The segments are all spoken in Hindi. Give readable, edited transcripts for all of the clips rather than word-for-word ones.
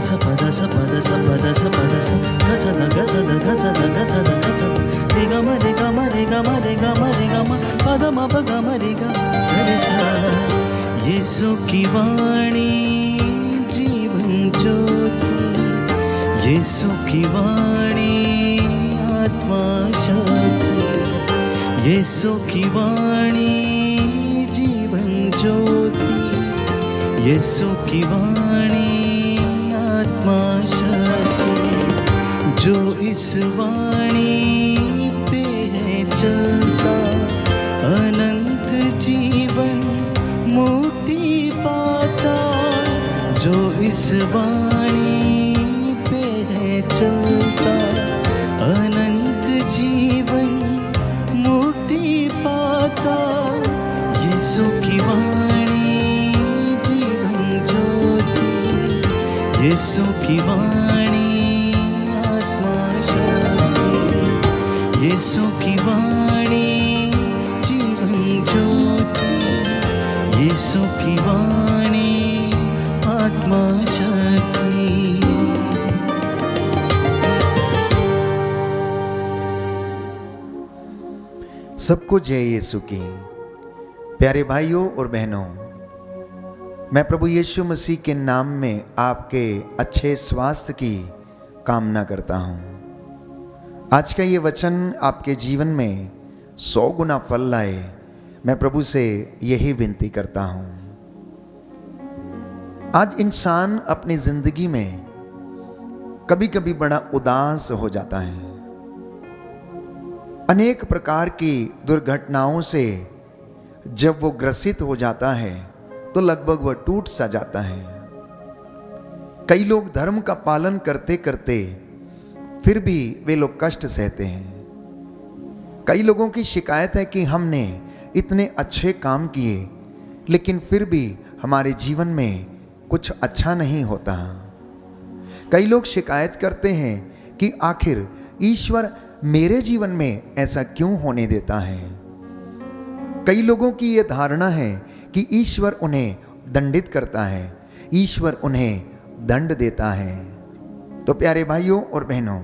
ಸ ಪದ ಸ ಪದ ಸ ಪದ ಸ ಪದ ಸ ಗಸದ ಗಸದ ಗಸದ ಗಸದ ಗಸದ ರಿ ಗ ಮ ರಿ ಗ ಮ ರಿ ಗ ಮ ರಿ ಗ ಮ ರಿ ಗ ಮ ಪದ ಮ ಪ ಗ ಮ ರಿ ಗ ರಿ ಸ यीशु की वाणी जीवन ज्योति, यीशु की वाणी आत्मा शक्ति, यीशु की वाणी जीवन ज्योति, यीशु की वाणी आत्मा शक्ति। जो इस वाणी पे है चलता अनंत जीवन मुक्ति पाता। जो इस वाणी पे है चलता अनंत जीवन मुक्ति पाता। यीशु की वाणी जीवन ज्योति, यीशु की वाणी आत्मा शक्ति, यीशु की वाणी जीवन ज्योति, यीशु की वाणी आत्मा शक्ति। सबको जय यीशु की। प्यारे भाइयों और बहनों, मैं प्रभु यीशु मसीह के नाम में आपके अच्छे स्वास्थ्य की कामना करता हूँ। आज का ये वचन आपके जीवन में 100 गुना फल लाए, मैं प्रभु से यही विनती करता हूँ। आज इंसान अपनी जिंदगी में कभी कभी बड़ा उदास हो जाता है। अनेक प्रकार की दुर्घटनाओं से जब वो ग्रसित हो जाता है तो लगभग वह टूट सा जाता है। कई लोग धर्म का पालन करते करते फिर भी वे लोग कष्ट सहते हैं। कई लोगों की शिकायत है कि हमने इतने अच्छे काम किए लेकिन फिर भी हमारे जीवन में कुछ अच्छा नहीं होता। कई लोग शिकायत करते हैं कि आखिर ईश्वर मेरे जीवन में ऐसा क्यों होने देता है। कई लोगों की यह धारणा है कि ईश्वर उन्हें दंडित करता है, ईश्वर उन्हें दंड देता है। तो प्यारे भाइयों और बहनों,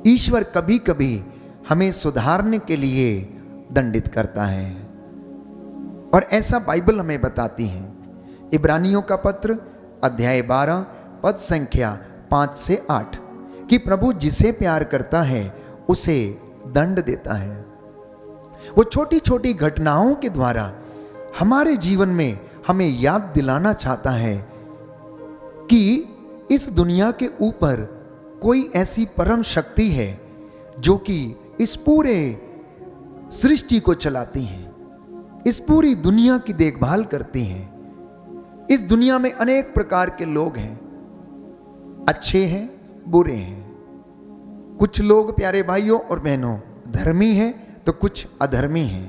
ईश्वर कभी कभी हमें सुधारने के लिए दंडित करता है और ऐसा बाइबल हमें बताती है। इब्रानियों का पत्र अध्याय 12 पद संख्या 5 से 8 कि प्रभु जिसे प्यार करता है उसे दंड देता है। वो छोटी छोटी घटनाओं के द्वारा हमारे जीवन में हमें याद दिलाना चाहता है कि इस दुनिया के ऊपर कोई ऐसी परम शक्ति है जो कि इस पूरे सृष्टि को चलाती है, इस पूरी दुनिया की देखभाल करती है। इस दुनिया में अनेक प्रकार के लोग हैं, अच्छे हैं, बुरे हैं। कुछ लोग प्यारे भाइयों और बहनों धर्मी हैं तो कुछ अधर्मी हैं।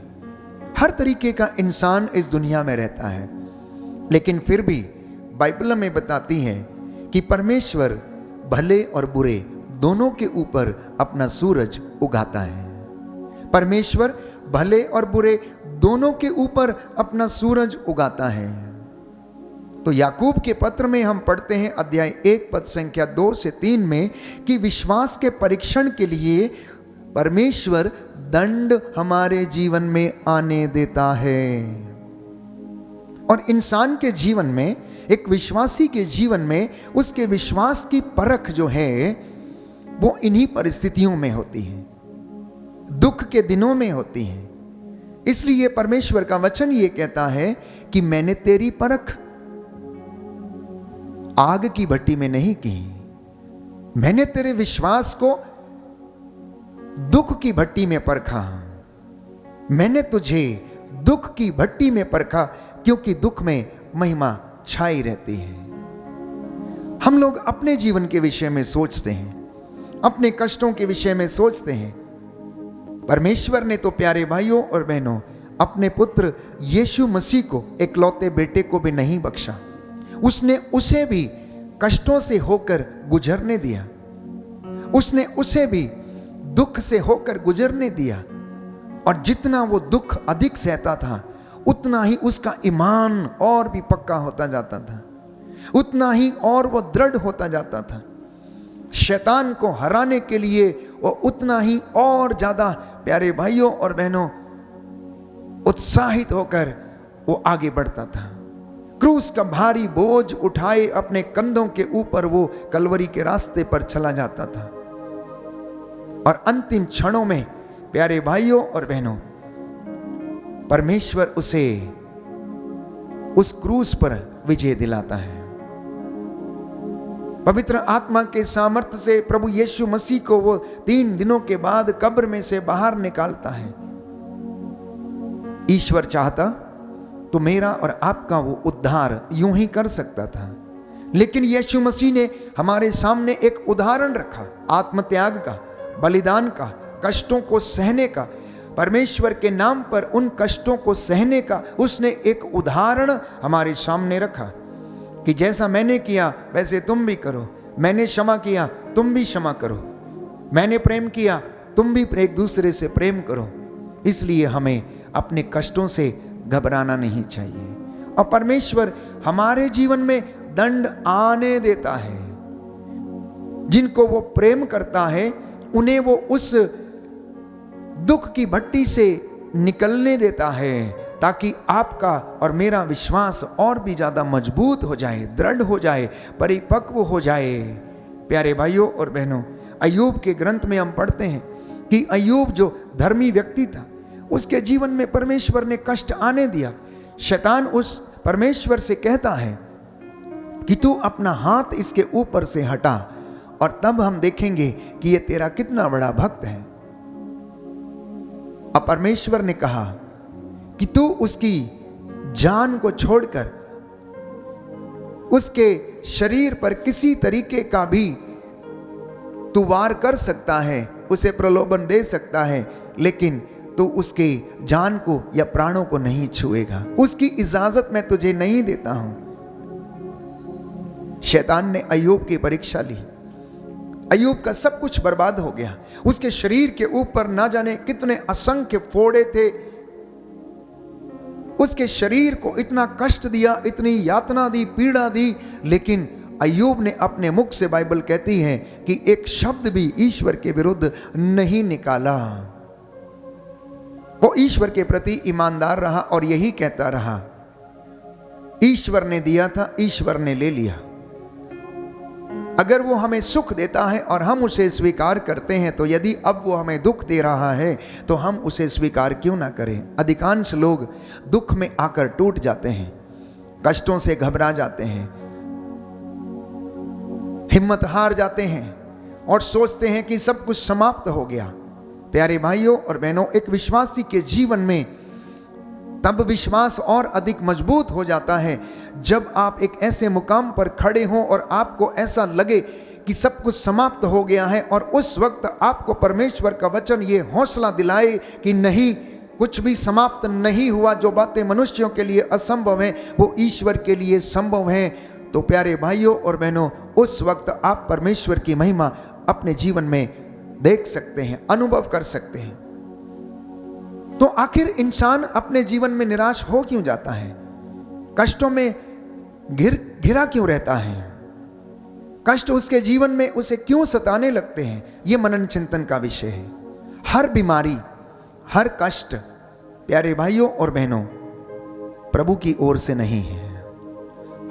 हर तरीके का इंसान इस दुनिया में रहता है, लेकिन फिर भी बाइबल में बताती है कि परमेश्वर भले और बुरे दोनों के ऊपर अपना सूरज उगाता है। परमेश्वर भले और बुरे दोनों के ऊपर अपना सूरज उगाता है। तो याकूब के पत्र में हम पढ़ते हैं अध्याय 1 पद संख्या 2 से 3 में कि विश्वास के परीक्षण के लिए परमेश्वर दंड हमारे जीवन में आने देता है। और इंसान के जीवन में, एक विश्वासी के जीवन में उसके विश्वास की परख जो है वो इन्हीं परिस्थितियों में होती है, दुख के दिनों में होती है। इसलिए परमेश्वर का वचन ये कहता है कि मैंने तेरी परख आग की भट्टी में नहीं की, मैंने तेरे विश्वास को दुख की भट्टी में परखा। मैंने तुझे दुख की भट्टी में परखा क्योंकि दुख में महिमा छाई रहती है। हम लोग अपने जीवन के विषय में सोचते हैं, अपने कष्टों के विषय में सोचते हैं। परमेश्वर ने तो प्यारे भाइयों और बहनों अपने पुत्र यीशु मसीह को, इकलौते बेटे को भी नहीं बख्शा। उसने उसे भी कष्टों से होकर गुजरने दिया, उसने उसे भी दुख से होकर गुजरने दिया। और जितना वो दुख अधिक सहता था उतना ही उसका ईमान और भी पक्का होता जाता था। उतना ही और वो दृढ़ होता जाता था। शैतान को हराने के लिए वो उतना ही और ज्यादा प्यारे भाइयों और बहनों उत्साहित होकर वो आगे बढ़ता था। क्रूस का भारी बोझ उठाए अपने कंधों के ऊपर वो कलवरी के रास्ते पर चला जाता था और अंतिम क्षणों में प्यारे भाइयों और बहनों परमेश्वर उसे उस क्रूस पर विजय दिलाता है। पवित्र आत्मा के सामर्थ्य से प्रभु यीशु मसीह को वो 3 दिनों के बाद कब्र में से बाहर निकालता है। ईश्वर चाहता तो मेरा और आपका वो उद्धार यूं ही कर सकता था, लेकिन यीशु मसीह ने हमारे सामने एक उदाहरण रखा, आत्मत्याग का, बलिदान का, कष्टों को सहने का। परमेश्वर के नाम पर उन कष्टों को सहने का उसने एक उदाहरण हमारे सामने रखा कि जैसा मैंने किया वैसे तुम भी करो, मैंने क्षमा किया तुम भी क्षमा करो, मैंने प्रेम किया तुम भी एक दूसरे से प्रेम करो। इसलिए हमें अपने कष्टों से घबराना नहीं चाहिए और परमेश्वर हमारे जीवन में दंड आने देता है। जिनको वो प्रेम करता है उन्हें वो उस दुख की भट्टी से निकलने देता है ताकि आपका और मेरा विश्वास और भी ज्यादा मजबूत हो जाए, दृढ़ हो जाए, परिपक्व हो जाए। प्यारे भाइयों और बहनों, अय्यूब के ग्रंथ में हम पढ़ते हैं कि अय्यूब जो धर्मी व्यक्ति था उसके जीवन में परमेश्वर ने कष्ट आने दिया। शैतान उस परमेश्वर से कहता है कि तू अपना हाथ इसके ऊपर से हटा और तब हम देखेंगे कि ये तेरा कितना बड़ा भक्त है। अब परमेश्वर ने कहा कि तू उसकी जान को छोड़कर उसके शरीर पर किसी तरीके का भी तू वार कर सकता है, उसे प्रलोभन दे सकता है, लेकिन तो उसके जान को या प्राणों को नहीं छुएगा। उसकी इजाजत मैं तुझे नहीं देता हूं। शैतान ने अय्यूब की परीक्षा ली। अय्यूब का सब कुछ बर्बाद हो गया। उसके शरीर के ऊपर ना जाने कितने असंख्य फोड़े थे। उसके शरीर को इतना कष्ट दिया, इतनी यातना दी, पीड़ा दी, लेकिन अय्यूब ने अपने मुख से, बाइबल कहती है कि एक शब्द भी ईश्वर के विरुद्ध नहीं निकाला। वो ईश्वर के प्रति ईमानदार रहा और यही कहता रहा, ईश्वर ने दिया था, ईश्वर ने ले लिया। अगर वो हमें सुख देता है और हम उसे स्वीकार करते हैं, तो यदि अब वो हमें दुख दे रहा है तो हम उसे स्वीकार क्यों ना करें। अधिकांश लोग दुख में आकर टूट जाते हैं, कष्टों से घबरा जाते हैं, हिम्मत हार जाते हैं और सोचते हैं कि सब कुछ समाप्त हो गया। प्यारे भाइयों और बहनों, एक विश्वासी के जीवन में तब विश्वास और अधिक मजबूत हो जाता है जब आप एक ऐसे मुकाम पर खड़े हों और आपको ऐसा लगे कि सब कुछ समाप्त हो गया है, और उस वक्त आपको परमेश्वर का वचन ये हौसला दिलाए कि नहीं, कुछ भी समाप्त नहीं हुआ। जो बातें मनुष्यों के लिए असंभव हैं वो ईश्वर के लिए संभव हैं। तो प्यारे भाइयों और बहनों, उस वक्त आप परमेश्वर की महिमा अपने जीवन में देख सकते हैं, अनुभव कर सकते हैं। तो आखिर इंसान अपने जीवन में निराश हो क्यों जाता है? कष्टों में घिरा क्यों रहता है? कष्ट उसके जीवन में उसे क्यों सताने लगते हैं? यह मनन चिंतन का विषय है। हर बीमारी, हर कष्ट प्यारे भाइयों और बहनों प्रभु की ओर से नहीं है।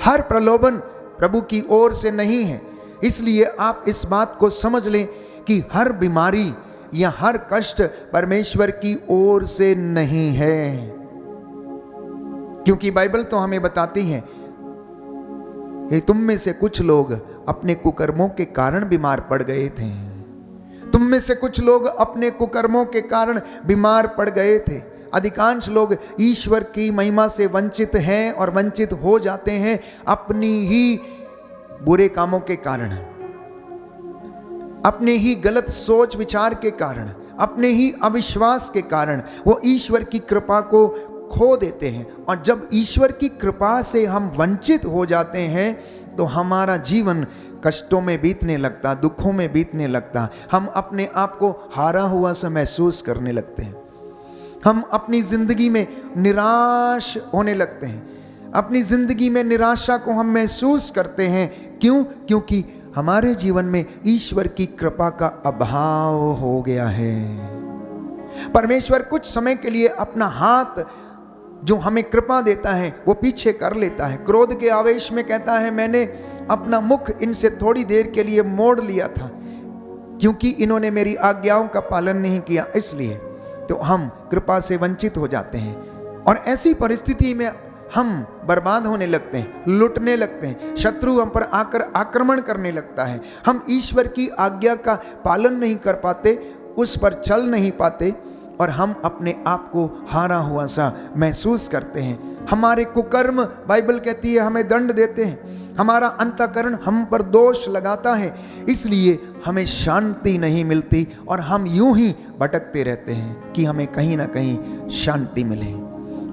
हर प्रलोभन प्रभु की ओर से नहीं है। इसलिए आप इस बात को समझ लें कि हर बीमारी या हर कष्ट परमेश्वर की ओर से नहीं है, क्योंकि बाइबल तो हमें बताती है कि तुम में से कुछ लोग अपने कुकर्मों के कारण बीमार पड़ गए थे। तुम में से कुछ लोग अपने कुकर्मों के कारण बीमार पड़ गए थे। अधिकांश लोग ईश्वर की महिमा से वंचित हैं और वंचित हो जाते हैं अपनी ही बुरे कामों के कारण, अपने ही गलत सोच विचार के कारण, अपने ही अविश्वास के कारण वो ईश्वर की कृपा को खो देते हैं। और जब ईश्वर की कृपा से हम वंचित हो जाते हैं तो हमारा जीवन कष्टों में बीतने लगता, दुखों में बीतने लगता। हम अपने आप को हारा हुआ सा महसूस करने लगते हैं। हम अपनी जिंदगी में निराश होने लगते हैं। अपनी जिंदगी में निराशा को हम महसूस करते हैं। क्यों? क्योंकि हमारे जीवन में ईश्वर की कृपा का अभाव हो गया है। परमेश्वर कुछ समय के लिए अपना हाथ जो हमें कृपा देता है वो पीछे कर लेता है। क्रोध के आवेश में कहता है, मैंने अपना मुख इनसे थोड़ी देर के लिए मोड़ लिया था क्योंकि इन्होंने मेरी आज्ञाओं का पालन नहीं किया, इसलिए तो हम कृपा से वंचित हो जाते हैं। और ऐसी परिस्थिति में हम बर्बाद होने लगते हैं, लुटने लगते हैं, शत्रु हम पर आकर आक्रमण करने लगता है। हम ईश्वर की आज्ञा का पालन नहीं कर पाते, उस पर चल नहीं पाते और हम अपने आप को हारा हुआ सा महसूस करते हैं। हमारे कुकर्म, बाइबल कहती है, हमें दंड देते हैं। हमारा अंतःकरण हम पर दोष लगाता है, इसलिए हमें शांति नहीं मिलती और हम यूं ही भटकते रहते हैं कि हमें कहीं ना कहीं शांति मिले।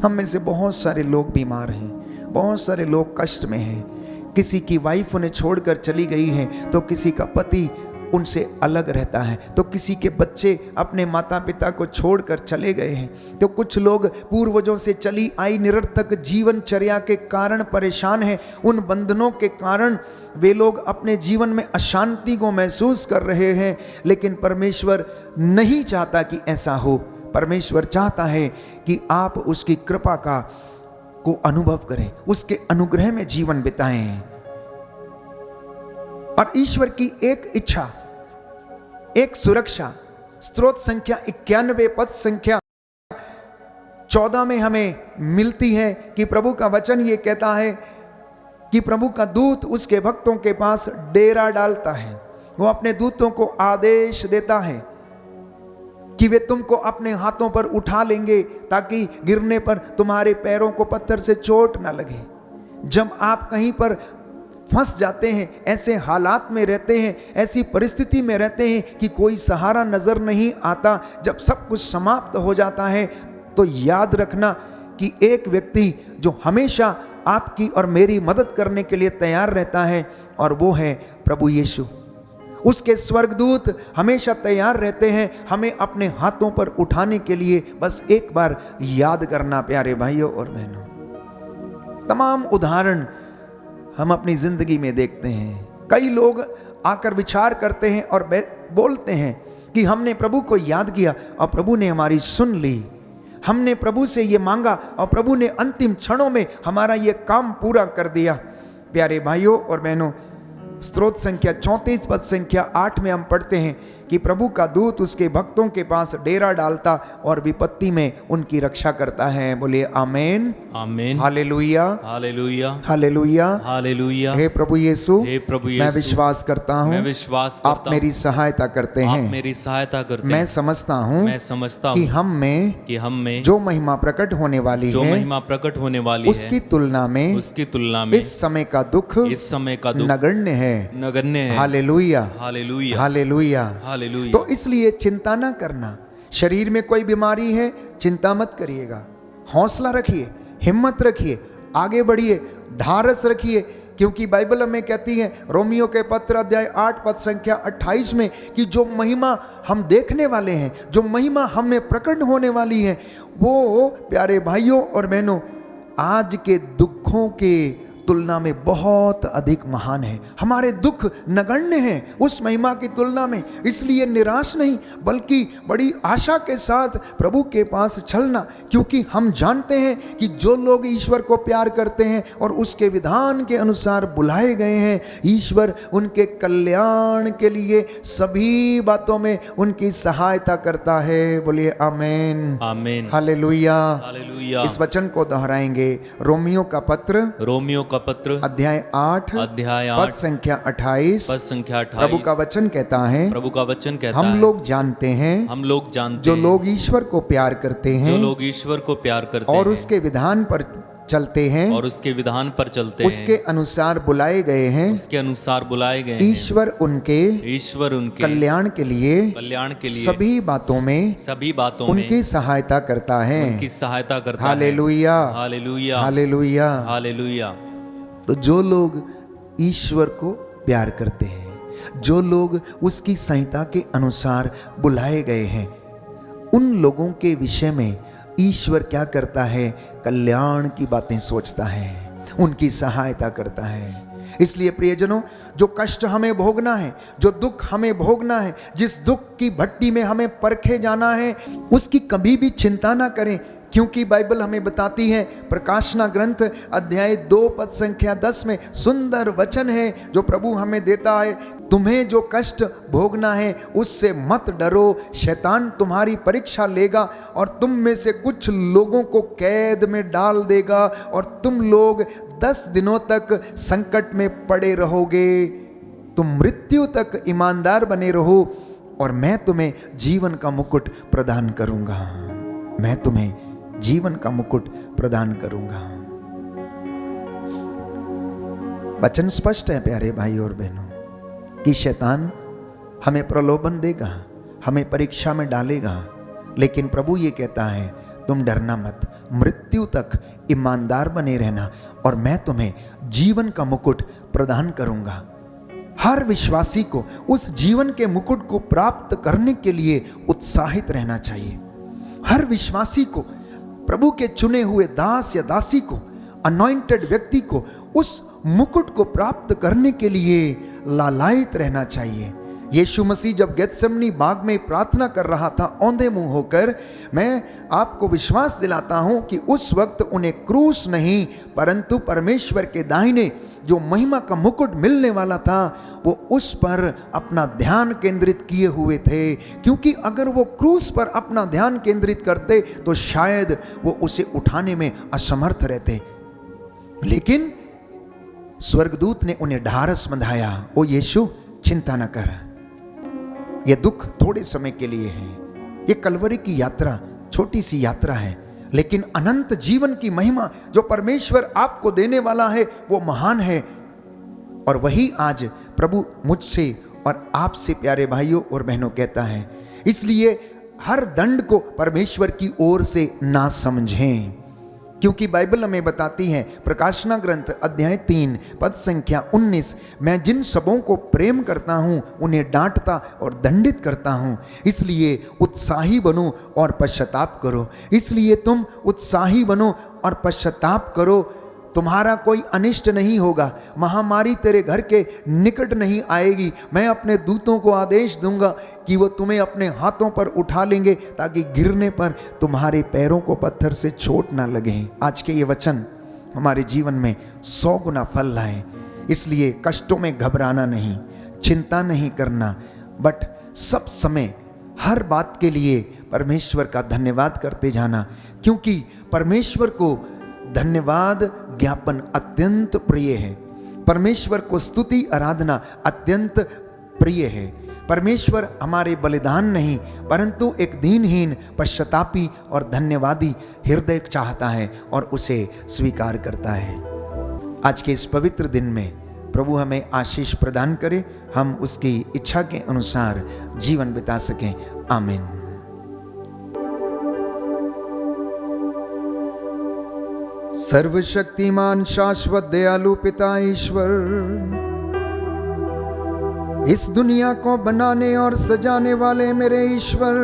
हम में से बहुत सारे लोग बीमार हैं, बहुत सारे लोग कष्ट में हैं। किसी की वाइफ उन्हें छोड़कर चली गई है तो किसी का पति उनसे अलग रहता है, तो किसी के बच्चे अपने माता पिता को छोड़कर चले गए हैं, तो कुछ लोग पूर्वजों से चली आई निरर्थक जीवनचर्या के कारण परेशान हैं। उन बंधनों के कारण वे लोग अपने जीवन में अशांति को महसूस कर रहे हैं, लेकिन परमेश्वर नहीं चाहता कि ऐसा हो। परमेश्वर चाहता है कि आप उसकी कृपा को अनुभव करें, उसके अनुग्रह में जीवन बिताएं। और ईश्वर की एक इच्छा, एक सुरक्षा, स्तोत्र संख्या 91 पद संख्या 14 में हमें मिलती है कि प्रभु का वचन ये कहता है कि प्रभु का दूत उसके भक्तों के पास डेरा डालता है। वो अपने दूतों को आदेश देता है कि वे तुमको अपने हाथों पर उठा लेंगे ताकि गिरने पर तुम्हारे पैरों को पत्थर से चोट ना लगे। जब आप कहीं पर फंस जाते हैं, ऐसे हालात में रहते हैं, ऐसी परिस्थिति में रहते हैं कि कोई सहारा नजर नहीं आता, जब सब कुछ समाप्त हो जाता है, तो याद रखना कि एक व्यक्ति जो हमेशा आपकी और मेरी मदद करने के लिए तैयार रहता है और वो है प्रभु यीशु। उसके स्वर्गदूत हमेशा तैयार रहते हैं हमें अपने हाथों पर उठाने के लिए। बस एक बार याद करना प्यारे भाइयों और बहनों। तमाम उदाहरण हम अपनी जिंदगी में देखते हैं। कई लोग आकर विचार करते हैं और बोलते हैं कि हमने प्रभु को याद किया और प्रभु ने हमारी सुन ली, हमने प्रभु से ये मांगा और प्रभु ने अंतिम क्षणों में हमारा ये काम पूरा कर दिया। प्यारे भाइयों और बहनों, स्तोत्र संख्या 34 पद संख्या 8 में हम पढ़ते हैं कि प्रभु का दूत उसके भक्तों के पास डेरा डालता और विपत्ति में उनकी रक्षा करता है। बोलिए आमीन, आमीन, हालेलुया, हालेलुया, हालेलुया, हालेलुया। हे प्रभु यीशु, हे प्रभु यीशु, मैं विश्वास करता हूँ, मैं विश्वास करता आप मेरी सहायता करते हैं, आप मेरी सहायता करते मैं हैं। समझता हूँ, मैं समझता कि हूँ हम में जो महिमा प्रकट होने वाली जो है, महिमा प्रकट होने वाली उसकी तुलना में उसकी तुलना में इस समय का दुख नगण्य है। नगण्य है। Hallelujah, hallelujah, hallelujah, hallelujah. तो इसलिए चिंता ना करना। शरीर में कोई बीमारी है, चिंता मत करिएगा, हौसला रखिए, हिम्मत रखिए, आगे बढ़िए, ढारस रखिए, क्योंकि बाइबल हमें कहती है रोमियो के पत्र अध्याय 8 पद संख्या 28 में कि जो महिमा हम देखने वाले हैं, जो महिमा हमें प्रकट होने वाली है, वो प्यारे भाइयों और बहनों आज के दुखों के तुलना में बहुत अधिक महान है। हमारे दुख नगण्य हैं उस महिमा की तुलना में। इसलिए निराश नहीं बल्कि बड़ी आशा के साथ प्रभु के पास चलना, क्योंकि हम जानते हैं कि जो लोग ईश्वर को प्यार करते हैं और उसके विधान के अनुसार बुलाए गए हैं, ईश्वर उनके कल्याण के लिए सभी बातों में उनकी सहायता करता है। बोलिए आमीन, आमीन, हालेलुया, हालेलुया। इस वचन को दोहराएंगे। रोमियो का पत्र अध्याय 8 पद संख्या 28 प्रभु का वचन कहता है, प्रभु का वचन कहता है, हम लोग जानते हैं जो लोग ईश्वर को प्यार करते हैं, जो लोग ईश्वर को प्यार करते हैं और उसके विधान पर चलते हैं, और उसके विधान पर चलते उसके अनुसार बुलाए गए हैं, उसके अनुसार बुलाए गए हैं। ईश्वर उनके कल्याण के लिए सभी बातों में उनकी सहायता करता है। Hallelujah, hallelujah, hallelujah, hallelujah. तो जो लोग ईश्वर को प्यार करते हैं, जो लोग उसकी संहिता के अनुसार बुलाए गए हैं, उन लोगों के विषय में ईश्वर क्या करता है? कल्याण की बातें सोचता है। उनकी सहायता करता है। इसलिए प्रियजनों, जो कष्ट हमें भोगना है, जो दुख हमें भोगना है, जिस दुख की भट्टी में हमें परखे जाना है, उसकी कभी भी चिंता ना करें, क्योंकि बाइबल हमें बताती है, प्रकाशना ग्रंथ अध्याय 2 पद संख्या 10 में सुंदर वचन है जो प्रभु हमें देता है, तुम्हें जो कष्ट भोगना है उससे मत डरो, शैतान तुम्हारी परीक्षा लेगा और तुम में से कुछ लोगों को कैद में डाल देगा और तुम लोग 10 दिनों तक संकट में पड़े रहोगे। तुम मृत्यु तक ईमानदार बने रहो और मैं तुम्हें जीवन का मुकुट प्रदान करूंगा। मैं तुम्हें जीवन का मुकुट प्रदान करूंगा। वचन स्पष्ट है प्यारे भाई और बहनों कि शैतान हमें प्रलोभन देगा, हमें परीक्षा में डालेगा, लेकिन प्रभु ये कहता है तुम डरना मत, मृत्यु तक ईमानदार बने रहना और मैं तुम्हें जीवन का मुकुट प्रदान करूंगा। हर विश्वासी को उस जीवन के मुकुट को प्राप्त करने के लिए उत्साहित रहना चाहिए। हर विश्वासी को, प्रभु के चुने हुए दास या दासी को, अनॉइंटेड व्यक्ति को उस मुकुट को प्राप्त करने के लिए लालायित रहना चाहिए। यीशु मसीह जब गेत्सेमनी बाग में प्रार्थना कर रहा था औंधे मुंह होकर, मैं आपको विश्वास दिलाता हूं कि उस वक्त उन्हें क्रूस नहीं परंतु परमेश्वर के दाहिने जो महिमा का मुकुट मिलने वाला था वो उस पर अपना ध्यान केंद्रित किए हुए थे, क्योंकि अगर वो क्रूस पर अपना ध्यान केंद्रित करते तो शायद वो उसे उठाने में असमर्थ रहते। लेकिन स्वर्गदूत ने उन्हें ढारस बंधाया, ओ यीशु चिंता न कर, यह दुख थोड़े समय के लिए है, ये कलवरी की यात्रा छोटी सी यात्रा है, लेकिन अनंत जीवन की महिमा जो परमेश्वर आपको देने वाला है वो महान है। और वही आज प्रभु मुझसे और आपसे प्यारे भाइयों और बहनों कहता है। इसलिए हर दंड को परमेश्वर की ओर से ना समझें, क्योंकि बाइबल हमें बताती है, प्रकाशना ग्रंथ अध्याय 3 पद संख्या 19, मैं जिन सबों को प्रेम करता हूं उन्हें डांटता और दंडित करता हूं, इसलिए उत्साही बनो और पश्चाताप करो। इसलिए तुम उत्साही बनो और पश्चाताप करो, तुम्हारा कोई अनिष्ट नहीं होगा, महामारी तेरे घर के निकट नहीं आएगी। मैं अपने दूतों को आदेश दूंगा कि वो तुम्हें अपने हाथों पर उठा लेंगे ताकि गिरने पर तुम्हारे पैरों को पत्थर से चोट ना लगे। आज के ये वचन हमारे जीवन में 100 गुना फल लाए। इसलिए कष्टों में घबराना नहीं, चिंता नहीं करना, बट सब समय हर बात के लिए परमेश्वर का धन्यवाद करते जाना, क्योंकि परमेश्वर को धन्यवाद ज्ञापन अत्यंत प्रिय है। परमेश्वर को स्तुति आराधना अत्यंत प्रिय है। परमेश्वर हमारे बलिदान नहीं परंतु एक दीनहीन, पश्चातापी और धन्यवादी हृदय चाहता है और उसे स्वीकार करता है। आज के इस पवित्र दिन में प्रभु हमें आशीष प्रदान करे, हम उसकी इच्छा के अनुसार जीवन बिता सकें। आमीन। सर्वशक्तिमान शाश्वत दयालु पिता ईश्वर, इस दुनिया को बनाने और सजाने वाले मेरे ईश्वर,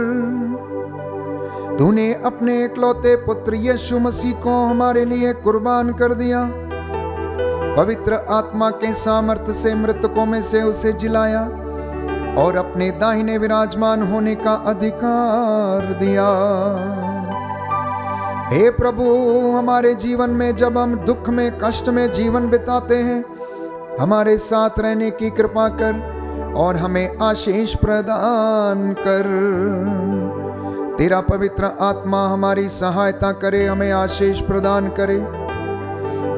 तूने अपने इकलौते पुत्र यीशु मसीह को हमारे लिए कुर्बान कर दिया। पवित्र आत्मा के सामर्थ्य से मृतकों में से उसे जिलाया और अपने दाहिने विराजमान होने का अधिकार दिया। हे प्रभु, हमारे जीवन में जब हम दुख में, कष्ट में जीवन बिताते हैं, हमारे साथ रहने की कृपा कर और हमें आशीष प्रदान कर। तेरा पवित्र आत्मा हमारी सहायता करे, हमें आशीष प्रदान करे।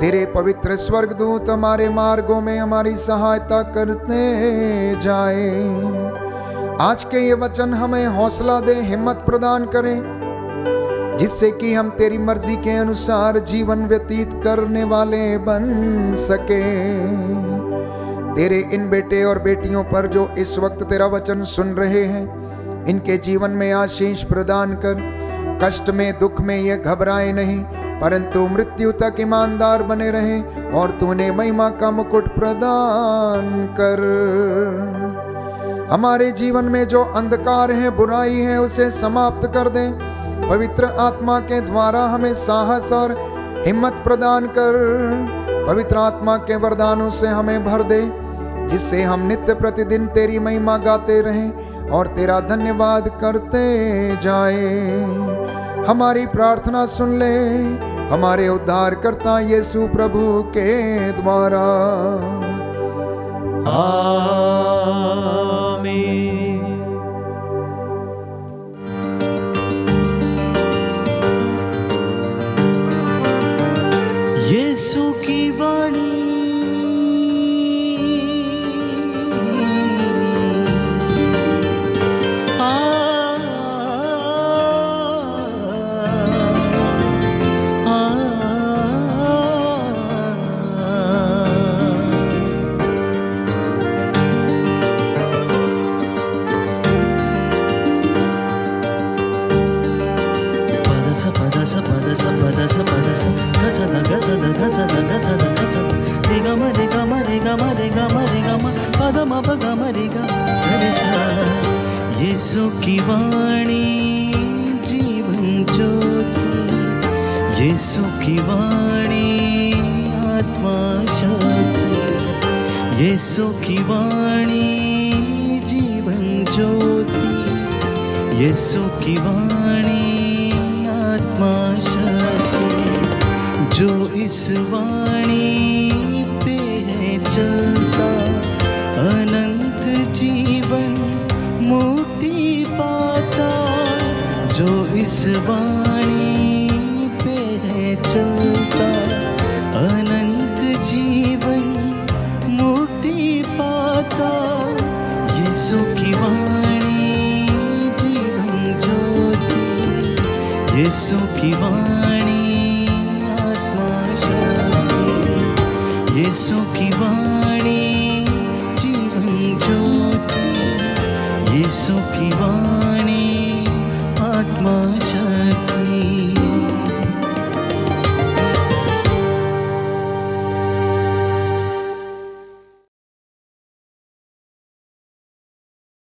तेरे पवित्र स्वर्गदूत हमारे मार्गों में हमारी सहायता करते जाए। आज के ये वचन हमें हौसला दे, हिम्मत प्रदान करें, जिससे कि हम तेरी मर्जी के अनुसार जीवन व्यतीत करने वाले बन सके। तेरे इन बेटे और बेटियों पर जो इस वक्त तेरा वचन सुन रहे हैं, इनके जीवन में आशीष प्रदान कर। कष्ट में, दुख में ये घबराए नहीं, परंतु मृत्यु तक ईमानदार बने रहें और तूने महिमा का मुकुट प्रदान कर। हमारे जीवन में जो अंधकार है, बुराई है, उसे समाप्त कर दें। पवित्र आत्मा के द्वारा हमें साहस और हिम्मत प्रदान कर। पवित्र आत्मा के वरदानों से हमें भर दे, जिससे हम नित्य प्रतिदिन तेरी महिमा गाते रहें और तेरा धन्यवाद करते जाएं। हमारी प्रार्थना सुन ले हमारे उद्धारकर्ता यीशु प्रभु के द्वारा। आमीन। यीशु की वाणी यीशु की वाणी जीवन ज्योति, यीशु की वाणी आत्मा शक्ति, यीशु की वाणी जीवन ज्योति, यीशु की वाणी आत्मा शक्ति। जो इस वाणी पे है चलता अनंत जीवन मुक्ति पाता। जो इस वाणी पे है चलता अनंत जीवन मुक्ति पाता। यीशु की वाणी जीवन ज्योति, यीशु की वाणी आत्मा शक्ति, यीशु की वाणी जीवन ज्योति, यीशु की वाणी